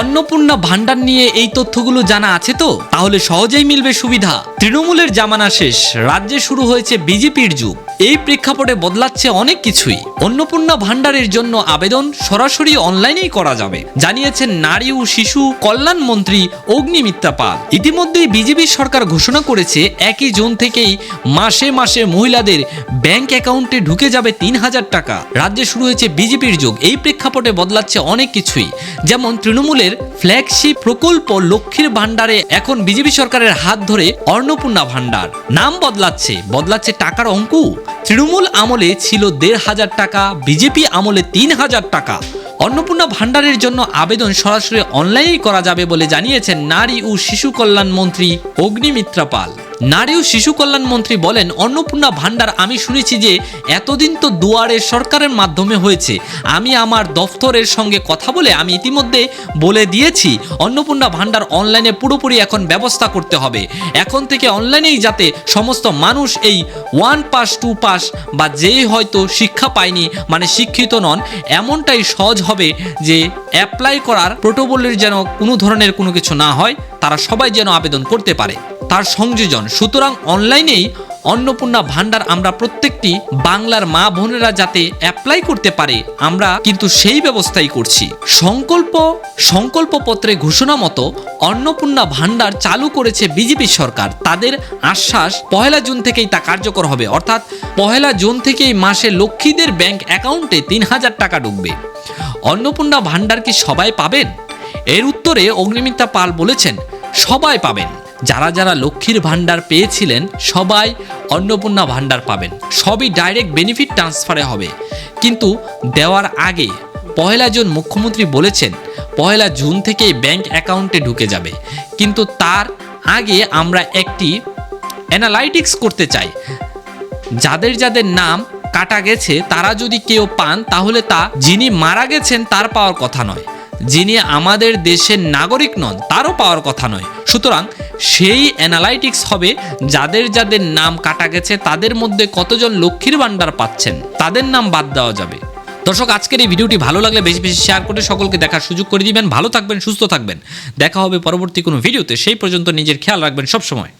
অন্নপূর্ণা ভান্ডার নিয়ে এই তথ্যগুলো জানা আছে তো? তাহলে সহজেই মিলবে সুবিধা। তৃণমূলের জামানা শেষ, রাজ্যে শুরু হয়েছে বিজেপির যুগ। এই প্রেক্ষাপটে বদলাচ্ছে অনেক কিছুই। অন্নপূর্ণা ভান্ডারের জন্য আবেদন সরাসরি অনলাইনেই করা যাবে, জানিয়েছেন নারী ও শিশু কল্যাণ মন্ত্রী অগ্নিমিত্রা পাল। ইতিমধ্যেই বিজেপি সরকার ঘোষণা করেছে 1 জুন থেকেই মাসে মাসে মহিলাদের ব্যাংক অ্যাকাউন্টে ঢুকে যাবে 3000 টাকা। রাজ্যে শুরু হয়েছে বিজেপির যুগ। এই প্রেক্ষাপটে বদলাচ্ছে অনেক কিছুই, যেমন তৃণমূলের ফ্ল্যাগশিপ প্রকল্প লক্ষ্মীর ভান্ডারে এখন বিজেপি সরকারের হাত ধরে অন্নপূর্ণা ভান্ডার। নাম বদলাচ্ছে টাকার অঙ্ক। তৃণমূল আমলে ছিল 1500 টাকা, বিজেপি আমলে 3000 টাকা। অন্নপূর্ণা ভান্ডারের জন্য আবেদন সরাসরি অনলাইনেই করা যাবে বলে জানিয়েছেন নারী ও শিশু কল্যাণ মন্ত্রী অগ্নিমিত্রা পাল। নারী ও শিশু কল্যাণ মন্ত্রী বলেন, অন্নপূর্ণা ভান্ডার আমি শুনেছি যে এতদিন তো দুয়ারে সরকারের মাধ্যমে হয়েছে। আমি আমার দফতরের সঙ্গে কথা বলে আমি ইতিমধ্যে বলে দিয়েছি অন্নপূর্ণা ভান্ডার অনলাইনে পুরোপুরি এখন ব্যবস্থা করতে হবে। এখন থেকে অনলাইনেই যাতে সমস্ত মানুষ এই 1 পাস 2 পাস বা যেই হয়তো শিক্ষা পায়নি মানে শিক্ষিত নন এমনটাই সহজ হবে যে অ্যাপ্লাই করার প্রোটোকলের যেন কোনো ধরনের কোনো কিছু না হয়, তারা সবাই যেন আবেদন করতে পারে তার সংযোজন। সুতরাং অনলাইনেই অন্নপূর্ণা ভান্ডার আমরা প্রত্যেকটি বাংলার মা বোনেরা যাতে অ্যাপ্লাই করতে পারে আমরা কিন্তু সেই ব্যবস্থাই করছি। সংকল্পপত্রে ঘোষণা মতো অন্নপূর্ণা ভান্ডার চালু করেছে বিজেপি সরকার। তাদের আশ্বাস 1 জুন থেকেই তা কার্যকর হবে, অর্থাৎ 1 জুন থেকেই মাসে লক্ষ্মীদের ব্যাংক অ্যাকাউন্টে 3000 টাকা ঢুকবে। অন্নপূর্ণা ভান্ডার কি সবাই পাবেন? এর উত্তরে অগ্নিমিত্রা পাল বলেছেন, সবাই পাবেন। যারা যারা লক্ষ্মীর ভান্ডার পেয়েছিলেন সবাই অন্নপূর্ণা ভান্ডার পাবেন। সবই ডাইরেক্ট বেনিফিট ট্রান্সফারে হবে। কিন্তু দেওয়ার আগে 1 জুন মুখ্যমন্ত্রী বলেছেন 1 জুন থেকেই ব্যাংক অ্যাকাউন্টে ঢুকে যাবে। কিন্তু তার আগে আমরা একটি অ্যানালাইটিক্স করতে চাই। যাদের যাদের নাম কাটা গেছে তারা যদি কেউ পান তাহলে তা যিনি মারা গেছেন তার পাওয়ার কথা নয়, যিনি আমাদের দেশের নাগরিক নন তারও পাওয়ার কথা নয়। সুতরাং সেই অ্যানালাইটিক্স হবে যাদের যাদের নাম কাটা গেছে তাদের মধ্যে কতজন লক্ষ্মীর ভান্ডার পাচ্ছেন তাদের নাম বাদ দেওয়া যাবে। দর্শক, আজকের এই ভিডিওটি ভালো লাগলে বেশি বেশি শেয়ার করে সকলকে দেখার সুযোগ করে দিবেন। ভালো থাকবেন, সুস্থ থাকবেন। দেখা হবে পরবর্তী কোনো ভিডিওতে। সেই পর্যন্ত নিজের খেয়াল রাখবেন সবসময়।